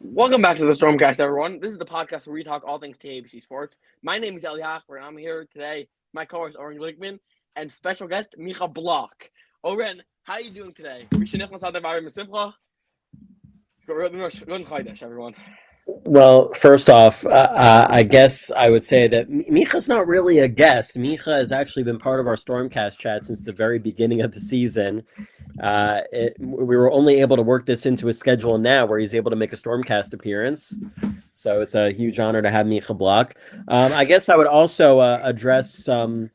Welcome back to the Stormcast, everyone. This is the podcast where we talk all things TABC sports. My name is Eli Hochberg, and I'm here today. My co-host Oren Glickman and special guest Micha Block. Oren, how are you doing today? Good Chodesh, everyone. Well, first off, I guess I would say that Micha's not really a guest. Micha has actually been part of our Stormcast chat since the very beginning of the season. We were only able to work this into his schedule now, where he's able to make a Stormcast appearance. So it's a huge honor to have Micha Block. I guess I would also address some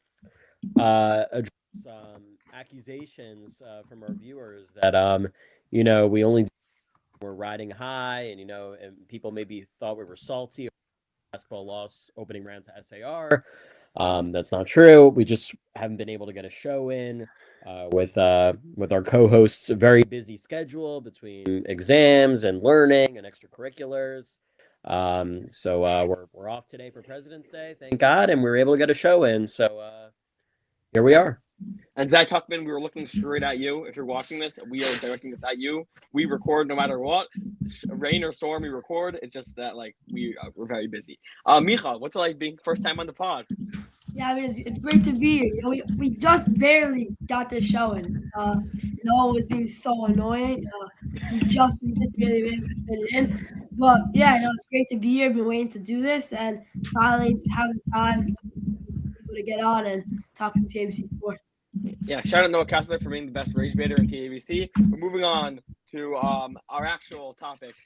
accusations from our viewers that we only we're riding high, and people maybe thought we were salty. Basketball loss opening round to SAR. That's not true. We just haven't been able to get a show in with our co-hosts' very busy schedule between exams and learning and extracurriculars. So we're off today for President's Day, thank God, and we were able to get a show in. So here we are. And Zach Tuckman, we were looking straight at you. If you're watching this, we are directing this at you. We record no matter what, rain or storm. We record. It's just that we're very busy. Micha, what's it like being first time on the pod? Yeah, I mean, it's great to be here. We just barely got this showing. It always being so annoying. We just barely were able to fit it in. But yeah, it's great to be here. Been waiting to do this and finally have the time to get on and talk some TABC sports. Yeah, shout out Noah Kessler for being the best rage baiter in TABC. We're moving on to our actual topic,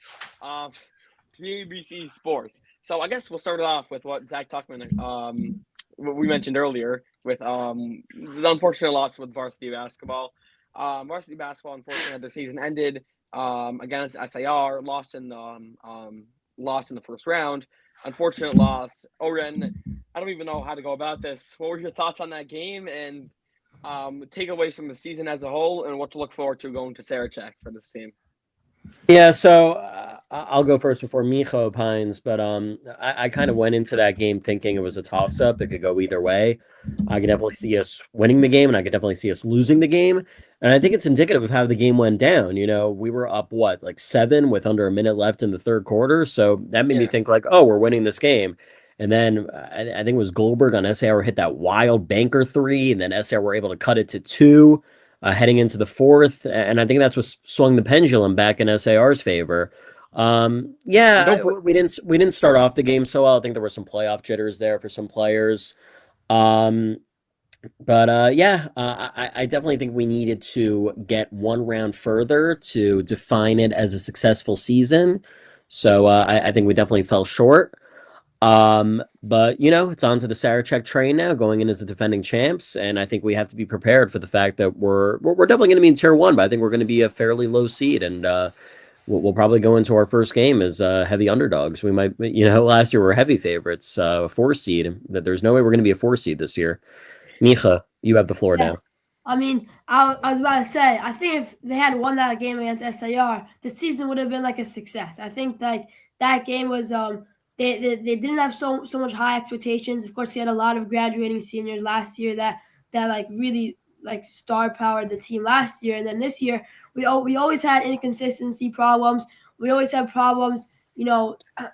TABC sports. So I guess we'll start it off with what Zach Tuckman what we mentioned earlier with the unfortunate loss with varsity basketball. Varsity basketball, unfortunately, their season ended against SAR, lost in the first round. Unfortunate loss. Oren, I don't even know how to go about this. What were your thoughts on that game and takeaways from the season as a whole, and what to look forward to going to Sarachek for this team? Yeah, so I'll go first before Micha opines, but I kind of went into that game thinking it was a toss-up. It could go either way. I could definitely see us winning the game, and I could definitely see us losing the game. And I think it's indicative of how the game went down. We were up, like 7 with under a minute left in the third quarter. So that made me think like, oh, we're winning this game. And then I think it was Goldberg on SAR hit that wild banker 3, and then SAR were able to cut it to 2. Heading into the fourth, and I think that's what swung the pendulum back in SAR's favor. We didn't start off the game so well. I think there were some playoff jitters there for some players. I definitely think we needed to get one round further to define it as a successful season. So I think we definitely fell short. But it's on to the Sarachek train now, going in as the defending champs, and I think we have to be prepared for the fact that we're definitely going to be in tier 1, but I think we're going to be a fairly low seed, and we'll probably go into our first game as heavy underdogs. We might, last year we were heavy favorites, 4 seed. That there's no way we're going to be a 4 seed this year. Micha, you have the floor now. I mean, I was about to say, I think if they had won that game against SAR, the season would have been like a success. I think that game was they didn't have so much high expectations. Of course, they had a lot of graduating seniors last year that like really like star powered the team last year, and then this year we always had inconsistency problems. We always had problems,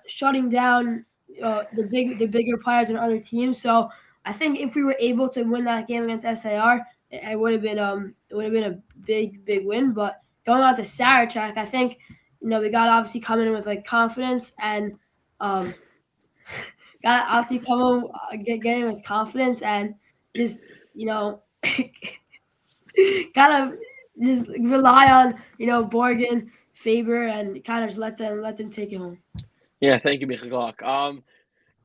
shutting down the bigger players on other teams. So I think if we were able to win that game against SAR, it would have been a big win. But going on to Sarachek, I think we got to obviously come in with like confidence and got to obviously come in get in with confidence and just kind of just rely on Borgen, Faber, and kind of just let them take it home. Yeah, thank you, Micha Glock.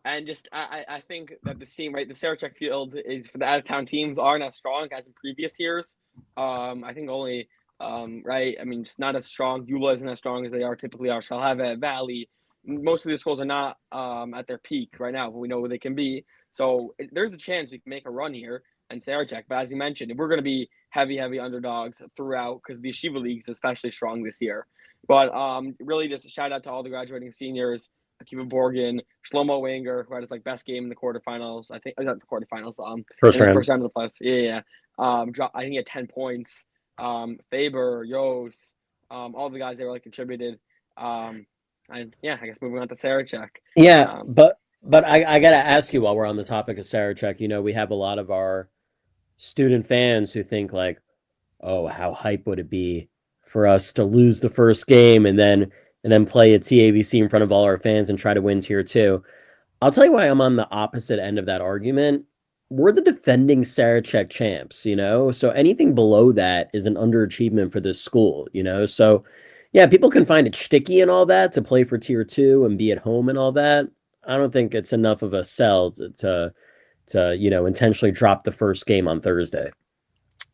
And just I think that this team, right, the Sarachek field is for the out of town teams aren't as strong as in previous years. I think only right. I mean, just not as strong. Eula isn't as strong as they are typically are. Shalhava, Valley, most of these schools are not at their peak right now, but we know where they can be. So there's a chance we can make a run here and Sarachek. But as you mentioned, we're going to be heavy underdogs throughout because the Yeshiva League is especially strong this year. But really, just a shout out to all the graduating seniors. Akiva Borgen, Shlomo Wanger, who had his like best game in the quarterfinals. I think not the quarterfinals. First in the round. first round of the playoffs. Yeah. I think he had 10 points. Faber, Yos, all the guys that were like contributed. I guess moving on to Sarachek. Yeah, Um, but I gotta ask you while we're on the topic of Sarachek, we have a lot of our student fans who think like, oh, how hype would it be for us to lose the first game and then play at TABC in front of all our fans and try to win tier two. I'll tell you why I'm on the opposite end of that argument. We're the defending Sarachek champs, so anything below that is an underachievement for this school. So yeah, people can find it sticky and all that to play for tier two and be at home and all that. I don't think it's enough of a sell to intentionally drop the first game on Thursday.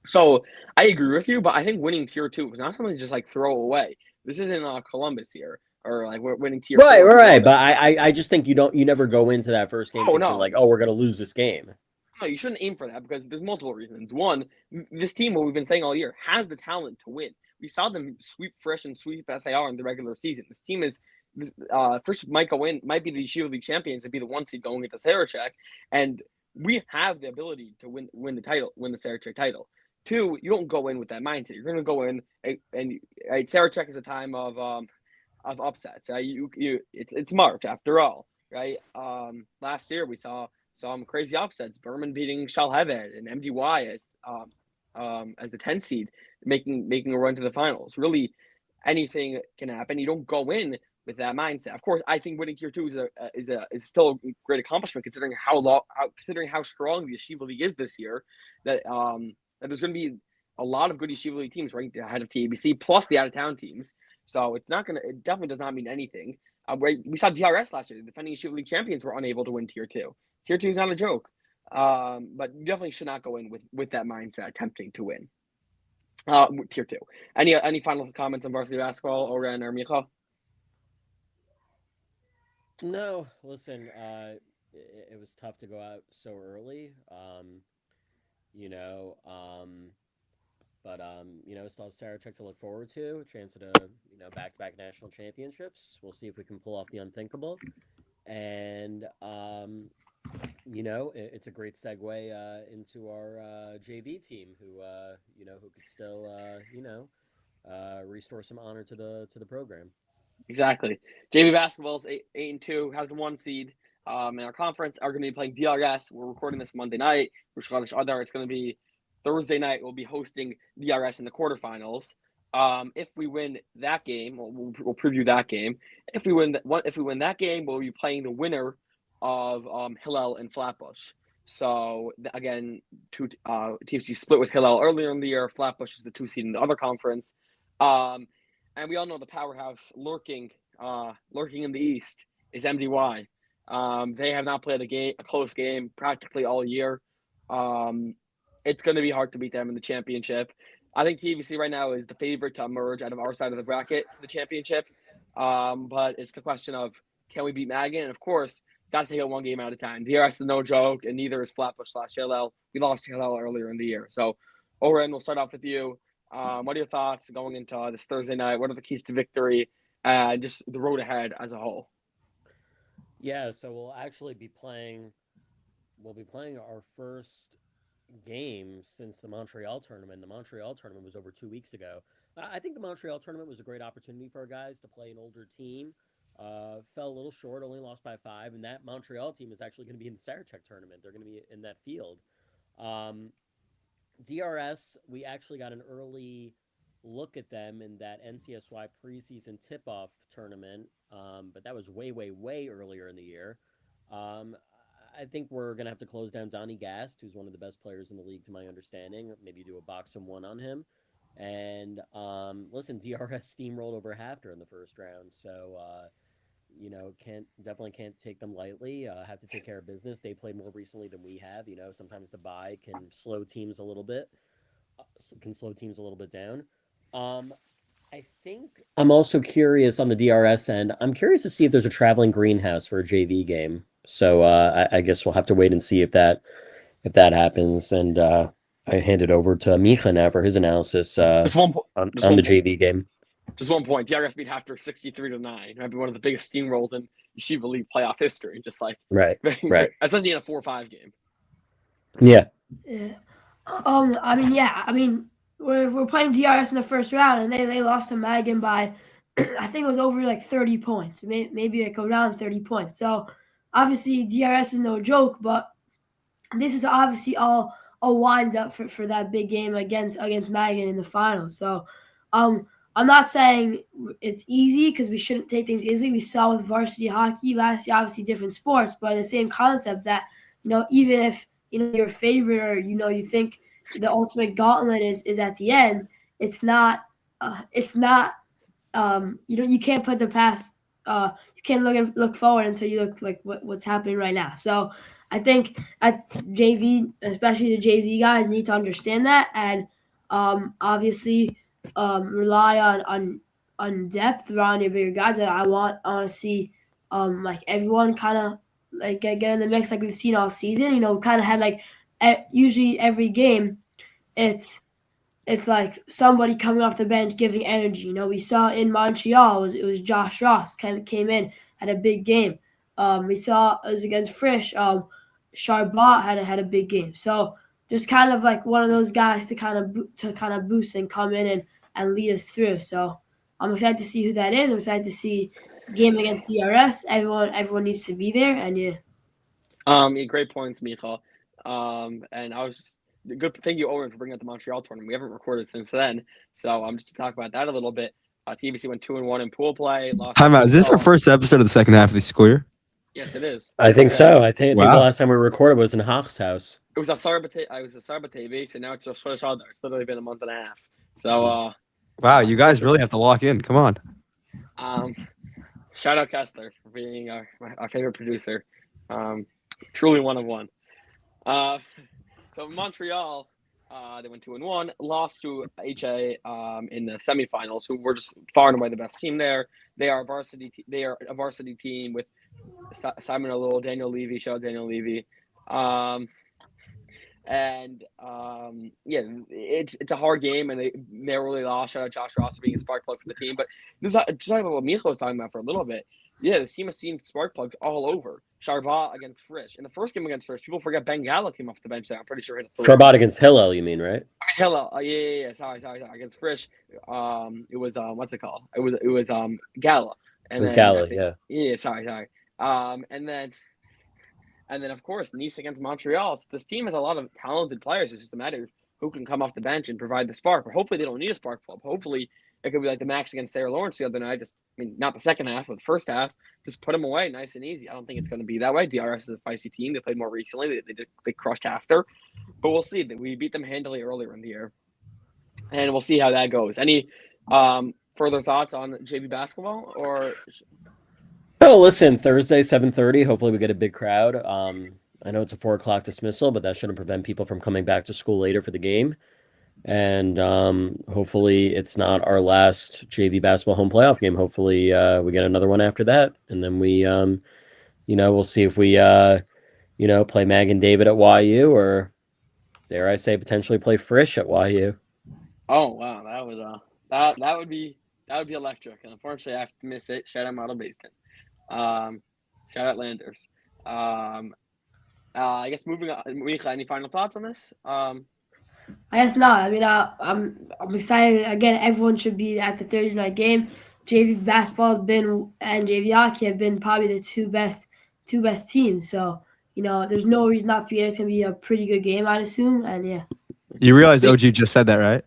so I agree with you, but I think winning tier two is not something to just like throw away. This isn't Columbus here, or like we're winning tier Right, four. right. But I just think you never go into that first game Oh thinking no, like, oh, we're gonna lose this game. no, you shouldn't aim for that because there's multiple reasons. One, this team, what we've been saying all year, has the talent to win. We saw them sweep Frisch and sweep SAR in the regular season. This team is Frisch might go in, might be the Yeshiva League champions and be the one seed going into Sarachek, and we have the ability to win the title, win the Sarachek title. Two, you don't go in with that mindset. You're going to go in and right, Sarachek is a time of upsets. Right? It's March after all, right? Last year we saw some crazy upsets. Berman beating Shalhevet and MDY as the 10 seed, making a run to the finals. Really, anything can happen. You don't go in with that mindset. Of course, I think winning tier two is still a great accomplishment considering how strong the Yeshiva League is this year. That there's going to be a lot of good Yeshiva League teams ranked ahead of TABC plus the out of town teams. So it definitely does not mean anything. We saw DRS last year. The defending Yeshiva League champions were unable to win tier two. Tier two is not a joke. But you definitely should not go in with that mindset attempting to win. Tier two. Any final comments on varsity basketball, Oren or Micha? No, listen, it was tough to go out so early. You know, but still have Sarachek to look forward to, a chance at back-to-back national championships. We'll see if we can pull off the unthinkable. And it's a great segue into our JV team, who could still restore some honor to the program. Exactly. JV basketball's 8-2, has the 1 seed in our conference. Are going to be playing DRS. We're recording this Monday night. It's going to be Thursday night. We'll be hosting DRS in the quarterfinals. If we win that game, we'll preview that game. If we win that game, we'll be playing the winner of Hillel and Flatbush. So again, TFC split with Hillel earlier in the year. Flatbush is the 2 seed in the other conference. And we all know the powerhouse lurking in the East is MDY. They have not played a close game practically all year. It's going to be hard to beat them in the championship. I think TVC right now is the favorite to emerge out of our side of the bracket for the championship. But it's the question of, can we beat Magan? And of course, got to take it one game at a time. DRS is no joke, and neither is Flatbush/Hillel. We lost to Hillel earlier in the year. So, Oren, we'll start off with you. What are your thoughts going into this Thursday night? What are the keys to victory? Just the road ahead as a whole. Yeah, so we'll actually be playing our first game since the Montreal tournament. The Montreal tournament was over 2 weeks ago. I think the Montreal tournament was a great opportunity for our guys to play an older team. Fell a little short, only lost by 5, and that Montreal team is actually going to be in the Sarachek tournament. They're going to be in that field. DRS, we actually got an early look at them in that NCSY preseason tip-off tournament, but that was way, way, way earlier in the year. I think we're going to have to close down Donnie Gast, who's one of the best players in the league, to my understanding. Maybe do a box and one on him. And listen, DRS steamrolled over Hafter in the first round, so definitely can't take them lightly. Have to take care of business. They played more recently than we have. Sometimes the bye can slow teams a little bit. Down. I think I'm also curious on the DRS end. I'm curious to see if there's a traveling greenhouse for a JV game. So I guess we'll have to wait and see if that happens. And I hand it over to Micha now for his analysis on the JV game. Just 1 point. DRS beat Hafter 63-9. Might be one of the biggest steamrolls in Yeshiva League playoff history. Just like right, especially in a 4-5 game. Yeah. Yeah. We're playing DRS in the first round, and they lost to Magan by I think it was over like 30 points, maybe like around 30 points. So obviously DRS is no joke, but this is obviously all a wind up for that big game against Magan in the finals. So I'm not saying it's easy because we shouldn't take things easily. We saw with varsity hockey last year, obviously different sports, but the same concept that, even if, your favorite or, you think the ultimate gauntlet is at the end, it's not, you can't put the past, you can't look forward until you look like what's happening right now. So I think at JV, especially the JV guys, need to understand that and obviously rely on depth around your bigger guys. I want to see like everyone kind of like get in the mix like we've seen all season. Kind of had like usually every game, it's like somebody coming off the bench giving energy. We saw in Montreal it was Josh Ross came in, had a big game. We saw it was against Frisch. Charbot had a big game. So just kind of like one of those guys to kind of boost and come in and lead us through. So I'm excited to see who that is. I'm excited to see game against DRS. Everyone needs to be there, and yeah. Yeah, great points, Michal. And I was just good. Thank you, Owen, for bringing up the Montreal tournament. We haven't recorded since then, so just to talk about that a little bit. TBC went 2-1 in pool play. Time out. Is this our first episode of the second half of the school year? Yes, it is. I think so. I think the Wow. last time we recorded was in Hach's house. It was a Sarbatay base, and now it's just Swiss Other. It's literally been a month and a half. So, Wow, you guys really have to lock in. Come on. shout out Kessler for being our favorite producer. Truly one of one. So Montreal, they went 2-1, lost to HA in the semifinals, who were just far and away the best team there. They are a varsity team with Simon O'Lowell, Daniel Levy. Shout out Daniel Levy. It's a hard game, and they narrowly lost. Shout out Josh Ross for being a spark plug for the team. But just talking about what Michal was talking about for a little bit. Yeah, this team has seen spark plugs all over. Charbot against Frisch. In the first game against Frisch, people forget Ben Gala came off the bench there. I'm pretty sure hit a Charbot against Hillel, you mean, right? Hillel. Yeah. Sorry. Against Frisch. It was what's it called? It was Gala. And it was Gala, yeah. Yeah, sorry. And then of course Nice against Montreal. So this team has a lot of talented players. It's just a matter of who can come off the bench and provide the spark. But hopefully they don't need a spark plug. Hopefully it could be like the Max against Sarah Lawrence the other night. Not the second half, but the first half. Just put them away, nice and easy. I don't think it's going to be that way. DRS is a feisty team. They played more recently. They crushed after, but we'll see. We beat them handily earlier in the year, and we'll see how that goes. Any further thoughts on JV basketball or? Oh, listen, Thursday, 7:30. Hopefully we get a big crowd. I know it's a 4:00 dismissal, but that shouldn't prevent people from coming back to school later for the game. And hopefully it's not our last JV basketball home playoff game. Hopefully we get another one after that. And then we, we'll see if we, play Mag and David at YU, or dare I say potentially play Frisch at YU. Oh, wow. That was that would be electric. And unfortunately I have to miss it. Shout out Model Basement. Shout out Landers. I guess moving on, Micha, any final thoughts on this? I guess not. I mean, I'm excited. Again, everyone should be at the Thursday night game. JV basketball and JV hockey have been probably the two best teams. So, there's no reason not to be. It's gonna be a pretty good game, I'd assume. And yeah. You realize OG just said that, right?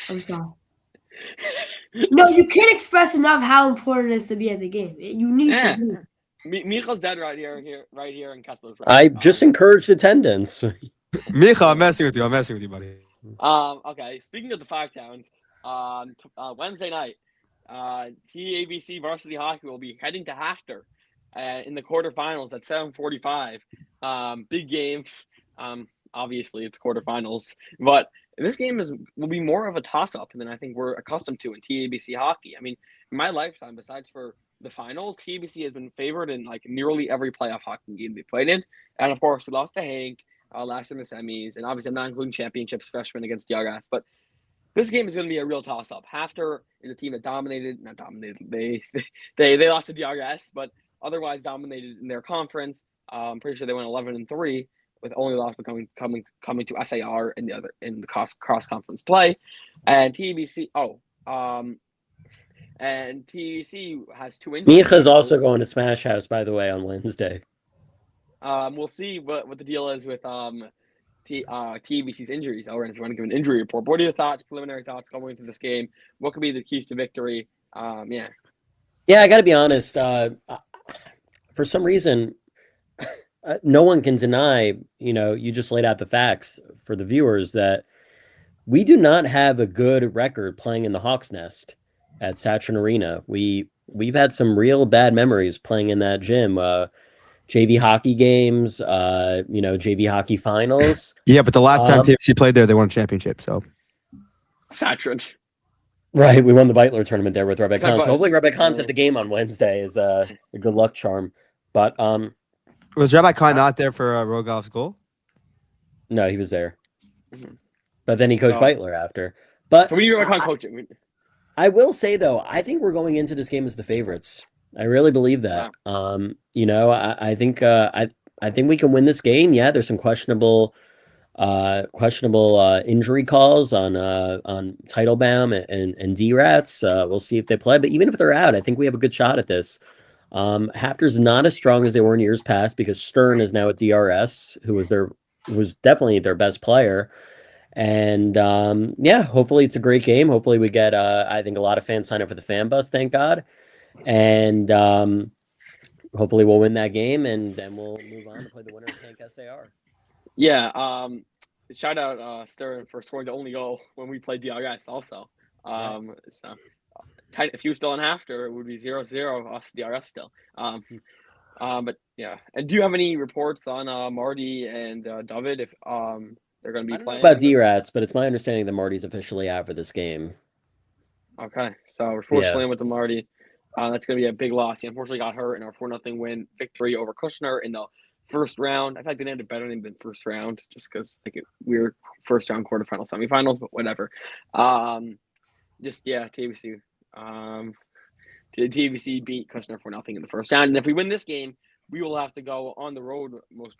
I'm sorry. No, you can't express enough how important it is to be at the game. You need to be. Michal's dead right here, in Kessler's. I just encouraged attendance. Michal, I'm messing with you, buddy. Okay. Speaking of the Five Towns, Wednesday night, TABC varsity hockey will be heading to Hafter in the quarterfinals at 7:45. Big game. Obviously, it's quarterfinals, but this game will be more of a toss-up than I think we're accustomed to in TABC hockey. I mean, in my lifetime, besides for the finals, TABC has been favored in like nearly every playoff hockey game they played in, and of course, we lost to Hank. Last in the semis, and obviously I'm not including championships freshman against Yagas, but this game is going to be a real toss-up. Hafter is a team that not dominated. They lost to Yagas, but otherwise dominated in their conference. I'm pretty sure they went 11-3, with only loss coming to SAR in the cross conference play, and TBC. and TBC has 2 injuries. Micha's also going to Smash House, by the way, on Wednesday. We'll see what the deal is with TBC's injuries. Oren, if you want to give an injury report, what are your thoughts, preliminary thoughts going into this game? What could be the keys to victory? Yeah. Yeah, I got to be honest. For some reason, no one can deny, you just laid out the facts for the viewers that we do not have a good record playing in the Hawks Nest at Saturn Arena. We've had some real bad memories playing in that gym. JV hockey games, JV hockey finals. Yeah, but the last time TFC played there, they won a championship. So Saturn. Right, we won the Beitler tournament there with Rebecca Hans. But- Hopefully, Rebecca Hans at the game on Wednesday is a good luck charm. But was Rabbi Khan not there for Rogoff's goal? no, he was there. Mhm. But then he coached Oh. Beitler after. But So when you on coaching, I will say though, I think we're going into this game as the favorites. I really believe that. I think I think we can win this game. Yeah, there's some questionable injury calls on Teitelbaum and D-Rats. We'll see if they play. But even if they're out, I think we have a good shot at this. Hafter's not as strong as they were in years past because Stern is now at DRS, who was definitely their best player. And hopefully it's a great game. Hopefully we get I think a lot of fans sign up for the fan bus, thank God. And hopefully we'll win that game and then we'll move on to play the winner of Tank SAR. yeah. Shout out Stern for scoring the only goal when we played DRS also. So tight, if he was still in Hafter, it would be 0-0 us DRS still. But yeah. And do you have any reports on Marty and David if they're going to be I don't know playing? about D-Rats, but it's my understanding that Marty's officially out for this game. Okay, so unfortunately with the Marty, that's going to be a big loss. He unfortunately got hurt in our 4-0 win victory over Kushner in the first round. I feel like they ended better than first round just because we were first round, quarterfinals, semifinals, but whatever. TBC. TBC beat Kushner 4-0 in the first round, and if we win this game, we will have to go on the road most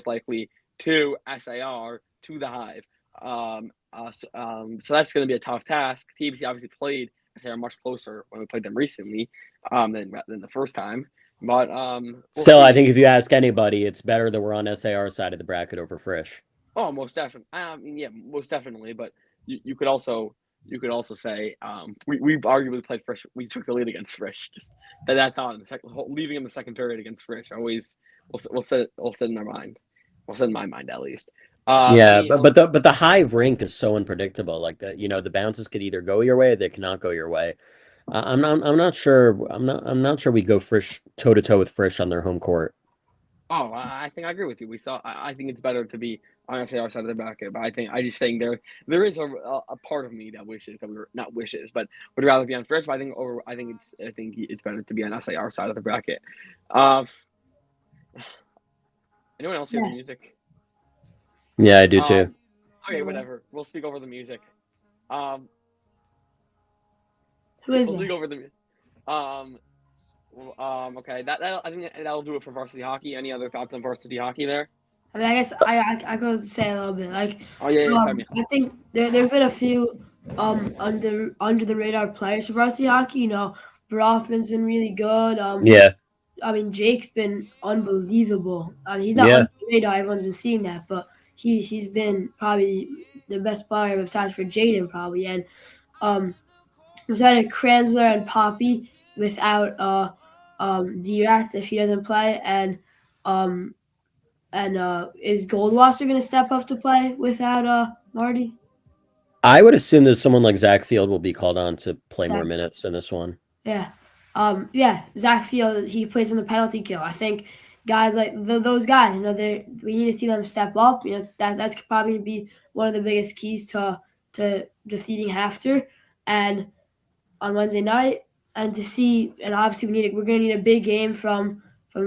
likely to SAR to the Hive. So that's going to be a tough task. TBC obviously played SAR much closer when we played them recently than the first time. But still, I think if you ask anybody, it's better that we're on SAR side of the bracket over Frisch. Oh, most definitely. Most definitely. But you could also say we arguably played Frisch. We took the lead against Frisch. Just that thought in the second, leaving in the second period against Frisch. Always, we'll set it in our mind. We'll set in my mind at least. But the Hive rink is so unpredictable. Like the bounces could either go your way or they cannot go your way. I'm not sure we go Frisch toe to toe with Frisch on their home court. Oh, I think I agree with you. I think it's better to be on SAR side of the bracket, but I just think there is a part of me that wishes that we were not wishes, but would rather be on Frisch. But I think it's better to be on SAR side of the bracket. Anyone else hear the music? Yeah, I do too. Okay, whatever. We'll speak over the music. Who is We'll that? speak over the. Okay. I think that'll do it for varsity hockey. Any other thoughts on varsity hockey there? I mean, I guess I could say a little bit. Like, Oh yeah. Sorry. I think there've been a few under the radar players for varsity hockey. Brothman's been really good. Yeah. I mean, Jake's been unbelievable. I mean, he's not under the radar. Everyone's been seeing that, but he's been probably the best player besides for Jaden probably. And without Kranzler and Poppy, without D-Rat if he doesn't play, and is Goldwasser going to step up to play without Marty? I would assume that someone like Zach Field will be called on to play more minutes in this one. Yeah. Zach Field, he plays on the penalty kill. I think guys like those guys, we need to see them step up. That's probably going to be one of the biggest keys to defeating Hafter and on Wednesday night, and to see, and obviously we're going to need a big game from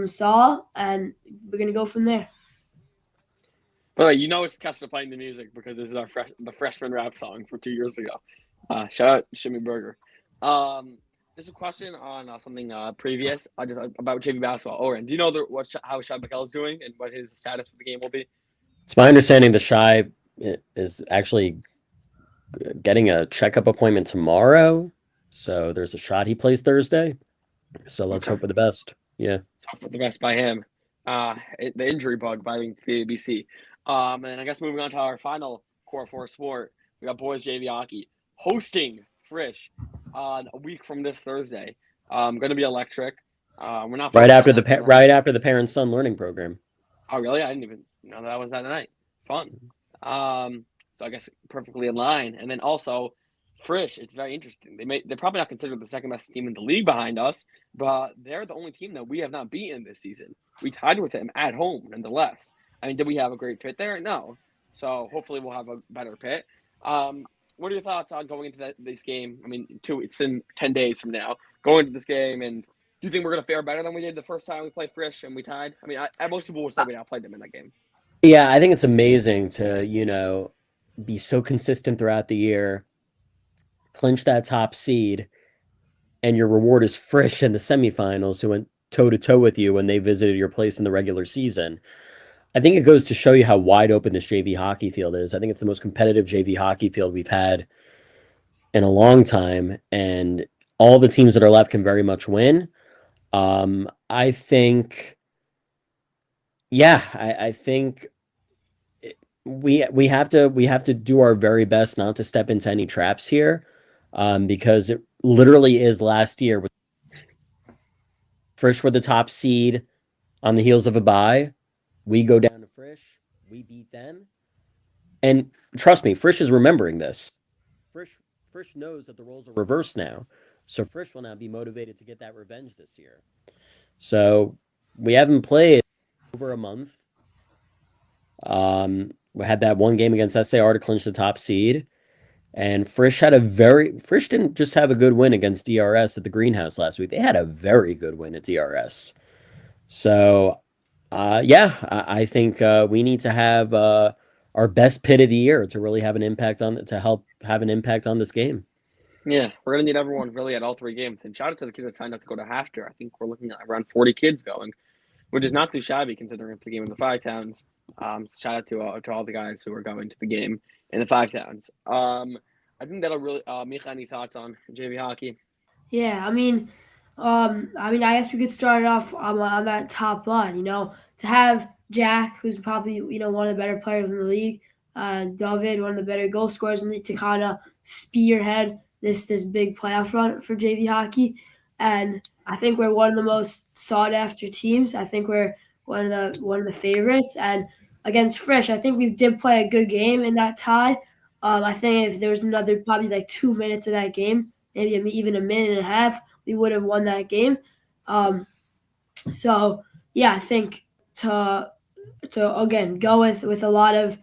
Saul, and we're going to go from there. But it's Kessler playing the music because this is the freshman rap song from 2 years ago. Shout out Shimmy Burger. There's a question on something previous just about JV basketball. Oren, do you know how Shai Mikel is doing and what his status for the game will be? It's my understanding the Shai is actually getting a checkup appointment tomorrow. So there's a shot he plays Thursday. So let's Okay. hope for the best. Yeah. Hope for the best by him. The injury bug biting the ABC. And I guess moving on to our final core four sport, we got boys JV hockey hosting Frisch on a week from this Thursday. Going to be electric. We're not Right focused after on the that, but, right after the parent son learning program. Oh, really? I didn't even know that was that night. Fun. So I guess perfectly in line. And then also, Frisch, it's very interesting. They're probably not considered the second best team in the league behind us, but they're the only team that we have not beaten this season. We tied with them at home, nonetheless. I mean, did we have a great pit there? No. So hopefully we'll have a better pit. What are your thoughts on going into this game? I mean, it's in 10 days from now. Going into this game, and do you think we're going to fare better than we did the first time we played Frisch and we tied? I mean, most people would say we outplayed them in that game. Yeah, I think it's amazing to, be so consistent throughout the year, clinch that top seed, and your reward is Frisch in the semifinals, who went toe to toe with you when they visited your place in the regular season. I think it goes to show you how wide open this JV hockey field is. I think it's the most competitive JV hockey field we've had in a long time, and all the teams that are left can very much win. I think, yeah, I think we have to do our very best not to step into any traps here, because it literally is last year with Frisch were the top seed on the heels of a bye. We go down to Frisch, we beat them, and trust me, Frisch is remembering this. Frisch knows that the roles are reversed now, so Frisch will now be motivated to get that revenge this year. So we haven't played over a month. We had that one game against SAR to clinch the top seed, and Frisch didn't just have a good win against DRS at the greenhouse last week. They had a very good win at DRS. So, yeah, I think we need to have our best pit of the year to really have an impact to help have an impact on this game. Yeah, we're gonna need everyone really at all three games. And shout out to the kids that signed up to go to Hafter. I think we're looking at around 40 kids going, which is not too shabby considering it's a game in the Five Towns. Shout out to all the guys who are going to the game in the Five Towns. I think that'll really. Micha, any thoughts on JV hockey? Yeah, I guess we could start off on that top line. To have Jack, who's probably one of the better players in the league, David, one of the better goal scorers in the league, to kind of spearhead this big playoff run for JV hockey. And I think we're one of the most sought after teams. I think we're one of the favorites. And against Frisch, I think we did play a good game in that tie. I think if there was another probably like 2 minutes of that game, maybe even a minute and a half, we would have won that game. So yeah, I think to again go with a lot of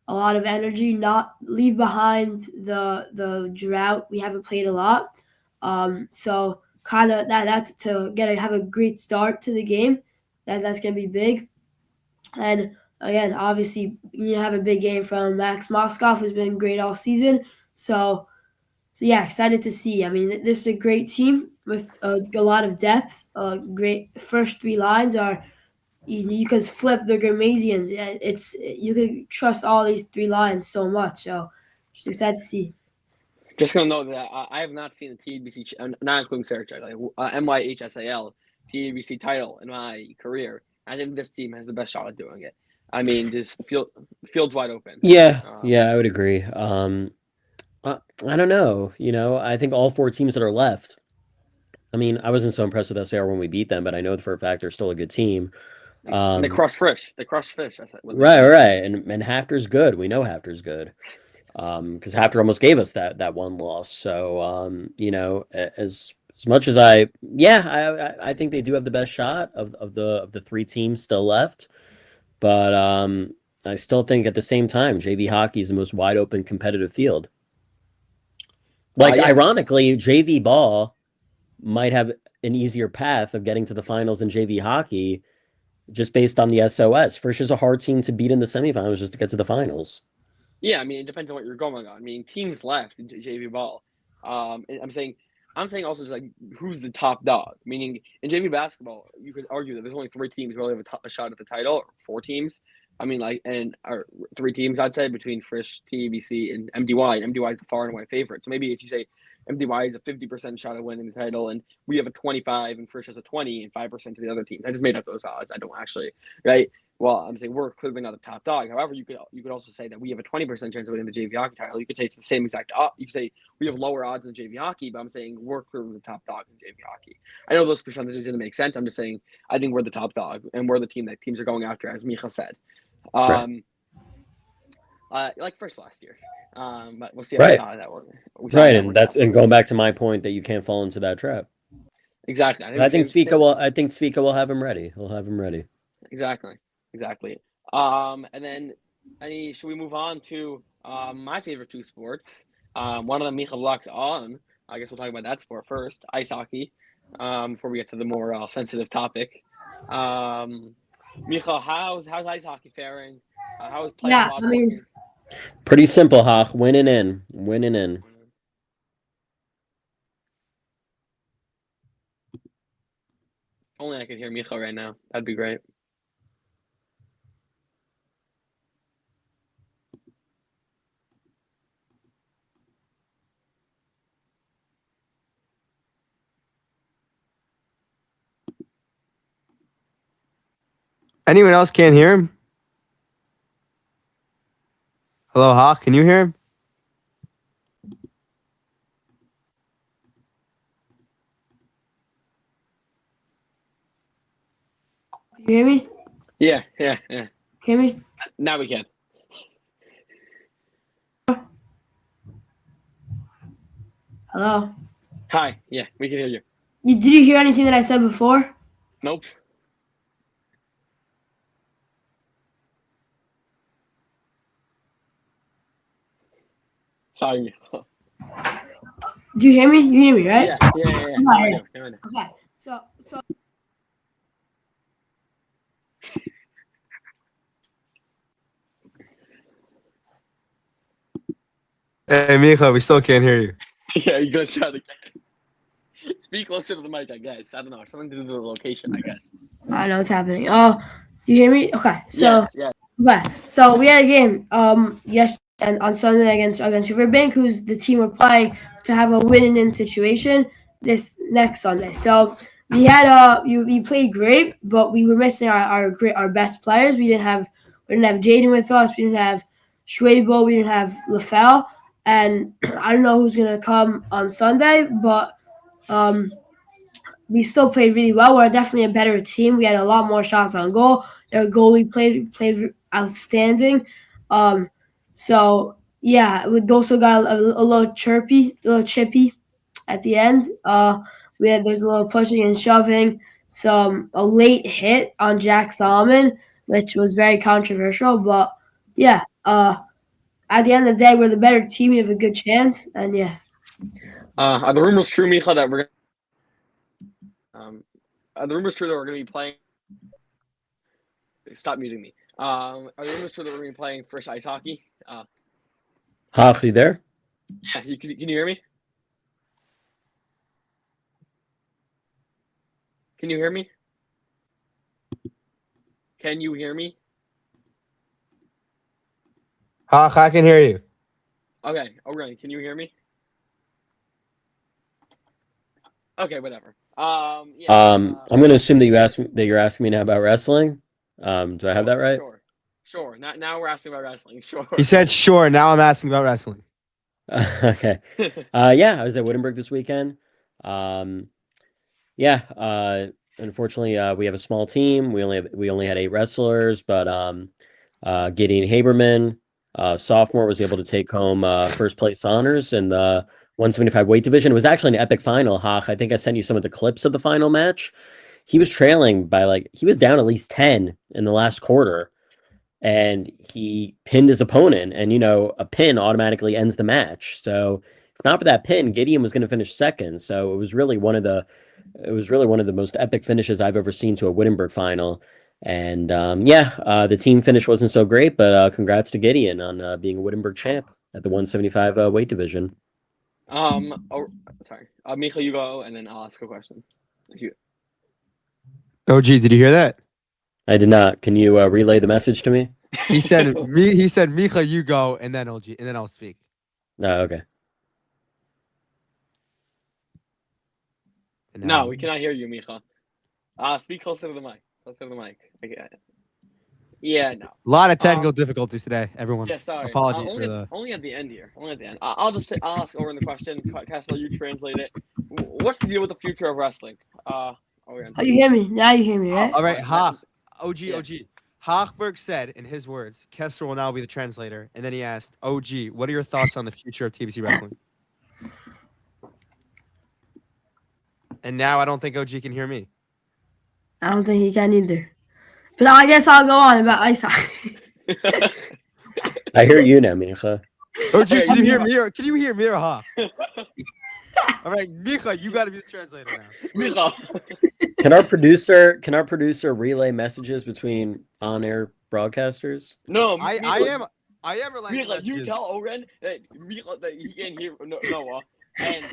energy, not leave behind the drought. We haven't played a lot, so kind of that's to have a great start to the game. That's gonna be big, and again, obviously you have a big game from Max Moskoff, who's been great all season. So yeah, excited to see. I mean, this is a great team with a lot of depth. Great first three lines are you could flip the Gramasians. You could trust all these three lines so much. So just excited to see. Just gonna know that I have not seen a TBC, not including Sarachek, like MYHSAL TBC title in my career. I think this team has the best shot at doing it. I mean, this field's wide open. Yeah, I would agree. I don't know. I think all four teams that are left. I mean, I wasn't so impressed with SAR when we beat them, but I know for a fact they're still a good team. They crushed Frisch. Right. And Hafter's good. We know Hafter's good. Because Hafter almost gave us that one loss. So, as much as I think they do have the best shot of the three teams still left, but I still think at the same time JV hockey is the most wide open competitive field. Ironically, JV ball might have an easier path of getting to the finals than JV hockey, just based on the SOS. Frisch is a hard team to beat in the semifinals just to get to the finals. Yeah, I mean, it depends on what you're going on. I mean, teams left in JV ball. I'm saying also just like who's the top dog. Meaning in JV basketball, you could argue that there's only three teams who really have a shot at the title, or four teams. I mean, or three teams, I'd say, between Frisch, TBC, and MDY. And MDY is the far and away favorite. So maybe if you say MDY is a 50% shot at winning the title, and we have a 25, and Frisch has a 20, and 5% to the other teams. I just made up those odds. I don't actually, right? Well, I'm saying we're clearly not the top dog. However, you could also say that we have a 20% chance of winning the JV hockey title. You could say it's the same exact. You could say we have lower odds in JV hockey, but I'm saying we're clearly the top dog in JV hockey. I know those percentages didn't make sense. I'm just saying I think we're the top dog, and we're the team that teams are going after, as Micha said. Right. Like first last year. But we'll see Right. how that works. Right, and going back to my point that you can't fall into that trap. Exactly. I think Svika will. I think Svika will have him ready. He'll have him ready. Exactly. And then, should we move on to my favorite two sports? One of them Micha locked on. I guess we'll talk about that sport first, ice hockey. Before we get to the more sensitive topic. Micha, how's ice hockey faring? How is playing? Yeah, I mean, pretty simple, Hach. Winning in. Only I could hear Micha right now. That'd be great. Anyone else can't hear him? Hello, Hawk. Can you hear him? can you hear me? Yeah. Can you hear me? Now we can. Hello. Hi. Yeah, we can hear you. Did you hear anything that I said before? Nope. Sorry. Do you hear me? You hear me, right? Yeah. Now I know. Okay. So Hey, Micha, we still can't hear you. Yeah, you gotta shout again. Speak closer to the mic, I guess. I don't know. Something to do with the location, I guess. I know what's happening. Oh, do you hear me? Okay. So Yes. okay. So we had a game yesterday and on Sunday against Riverbank, who's the team we're playing to have a win-in situation this next Sunday. So we had we played great, but we were missing our best players. We didn't have Jaden with us. We didn't have Schwebo. We didn't have LaFell. And I don't know who's gonna come on Sunday, but we still played really well. We're definitely a better team. We had a lot more shots on goal. Their goalie played outstanding. So yeah, we also got a little chippy at the end. There's a little pushing and shoving, a late hit on Jack Solomon, which was very controversial. But yeah, at the end of the day, we're the better team. We have a good chance, and yeah. Are the rumors true, Micha, that we're are the rumors true that we're going to be playing? Stop muting me. Are the rumors true that we're going to be playing first ice hockey? Hach, you there? Yeah, can you hear me? Can you hear me? Can you hear me? Hawk, I can hear you. Okay, O'Reilly, can you hear me? Okay, whatever. I'm going to assume that you're asking me now about wrestling. Do I have that right? Sure. Now we're asking about wrestling. Sure. He said sure. Now I'm asking about wrestling. Okay. Yeah, I was at Wittenberg this weekend. Unfortunately, we have a small team. We only had 8 wrestlers, but Gideon Haberman, sophomore, was able to take home first place honors in the 175 weight division. It was actually an epic final, Hach. I think I sent you some of the clips of the final match. He was trailing by he was down at least 10 in the last quarter, and he pinned his opponent, and a pin automatically ends the match. So if not for that pin, Gideon was going to finish second. So it was really one of the most epic finishes I've ever seen to a Wittenberg final. And the team finish wasn't so great, but congrats to Gideon on being a Wittenberg champ at the 175 weight division. Sorry. Micha, you go, and then I'll ask a question. OG, did you hear that? I did not. Can you relay the message to me? He said Micha, you go, and then OG, and then I'll speak. Oh, okay. And No, now- we cannot hear you, Micha. Speak closer to the mic. Closer to the mic. Okay. Yeah, no. A lot of technical difficulties today, everyone. Yeah, sorry. Apologies only, for the. only at the end here. Only at the end. I'll ask Oren the question. Kessler, you translate it. What's the deal with the future of wrestling? Oren. Oh, you hear me? Now you hear me, right? All right, Alright, OG, Yeah. OG. Hochberg said in his words, Kessler will now be the translator. And then he asked, OG, what are your thoughts on the future of TBC wrestling? And now I don't think OG can hear me. I don't think he can either. But I guess I'll go on about ice hockey. I hear you now, Micha. OG, Hey, can you hear Micha. me or Ha? All right, Micha, you got to be the translator now. Micha. Can our producer relay messages between on-air broadcasters? No, I Micha, am relaying Micha, you messages. tell Oren that Micha that he can't hear Noah, and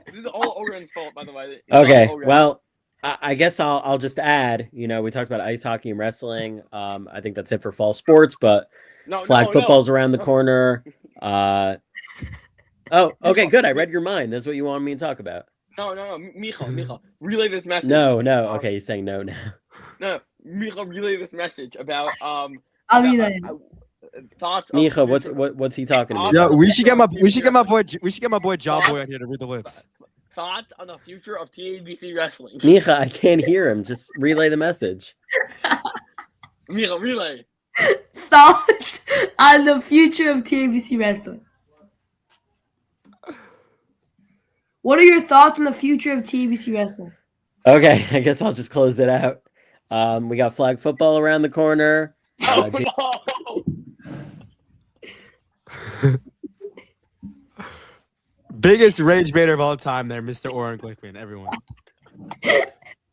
this is all Oren's fault, by the way. It's all Okay, Oren. well, I guess I'll just add. You know, we talked about ice hockey and wrestling. I think that's it for fall sports, but flag football's around the corner. Oh, okay, good. I read your mind. That's what you wanted me to talk about. No, Micha, relay this message. No. Okay, he's saying no now. No, Micha, relay this message about I'll about, be there. thoughts. of Micha, future- what's he talking about? Yo, we should get my boy John Boy on here to read the lips. thoughts on the future of TABC wrestling. Micha, I can't hear him. Just relay the message. Micha, relay. Thoughts on the future of TABC wrestling? What are your thoughts on the future of TABC wrestling? Okay, I guess I'll just close it out. We got flag football around the corner. Oh J- no! Biggest rage baiter of all time there, Mr. Oren Glickman, everyone.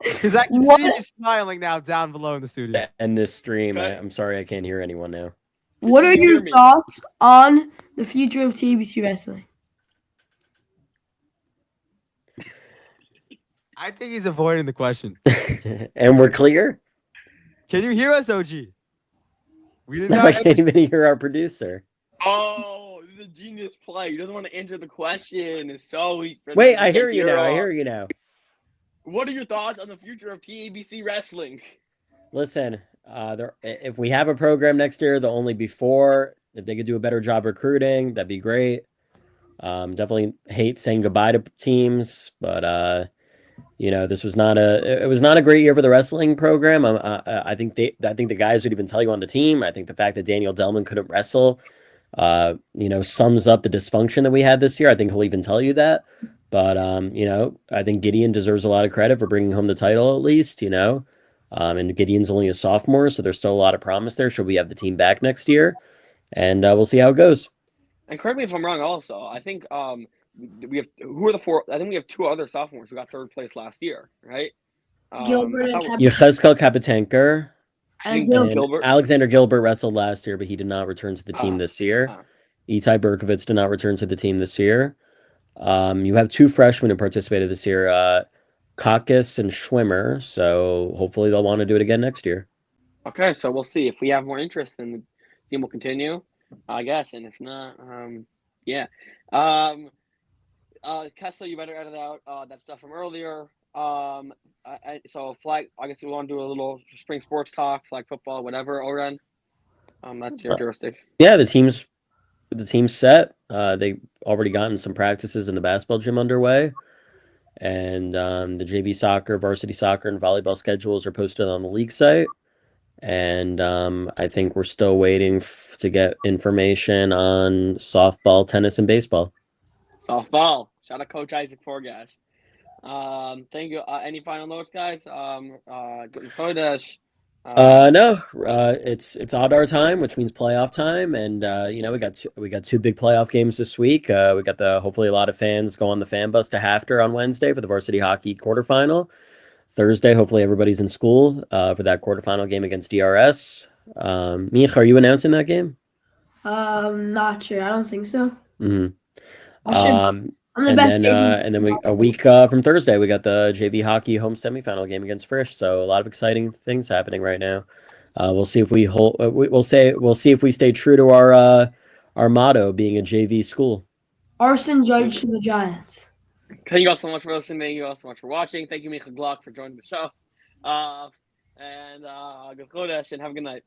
Because I can What? see you smiling now down below in the studio. End this stream. Okay. I'm sorry, I can't hear anyone now. What are Can you your hear me? thoughts on the future of TABC wrestling? I think he's avoiding the question. And we're clear. Can you hear us, OG? We did No, not. I can't even hear our producer. Oh, this is a genius play. He doesn't want to answer the question. It's so easy. for Wait, him to I hear get you now. I off. hear you now. What are your thoughts on the future of TABC wrestling? Listen, if we have a program next year, there'll only be 4. If they could do a better job recruiting, that'd be great. Definitely hate saying goodbye to teams, but this was not a great year for the wrestling program. I think the guys would even tell you on the team. I think the fact that Daniel Delman couldn't wrestle, sums up the dysfunction that we had this year. I think he'll even tell you that. But I think Gideon deserves a lot of credit for bringing home the title at least. And Gideon's only a sophomore, so there's still a lot of promise there. Should we have the team back next year? And we'll see how it goes. And correct me if I'm wrong. Also, I think we have who are the 4? I think we have 2 other sophomores who got 3rd place last year, right? Gilbert I and thought- Yechezkel Kapetenker And Gil- and Gilbert. Alexander Gilbert wrestled last year, but he did not return to the team Ah, this year. ah. Itai Berkovitz did not return to the team this year. You have 2 freshmen who participated this year, Kakis and Schwimmer. So hopefully they'll want to do it again next year. Okay, so we'll see if we have more interest, then the team will continue, I guess, and if not, yeah. Kessler, you better edit out that stuff from earlier. So flag. I guess we want to do a little spring sports talk, flag football, whatever. Oren, that's your jurisdiction. Yeah, the team's set. They already gotten some practices in the basketball gym underway, and the JV soccer, varsity soccer, and volleyball schedules are posted on the league site. And I think we're still waiting to get information on softball, tennis, and baseball. Softball. Shout out Coach Isaac Forgash. Thank you. Any final notes, guys? Kodesh. No, it's Adar time, which means playoff time, and we got 2 big playoff games this week. We got hopefully a lot of fans go on the fan bus to Hafter on Wednesday for the varsity hockey quarterfinal. Thursday, hopefully everybody's in school for that quarterfinal game against DRS. Mich, are you announcing that game? Not sure. I don't think so. Mm-hmm. I should. I'm the And best then, JV. and then a week from Thursday, we got the JV hockey home semifinal game against Frisch. So a lot of exciting things happening right now. We'll see if we hold. We'll see if we stay true to our motto, being a JV school. Arson Judge to the Giants. Thank you all so much for listening. Thank you all so much for watching. Thank you, Micha Glock, for joining the show. And good Chodesh, and have a good night.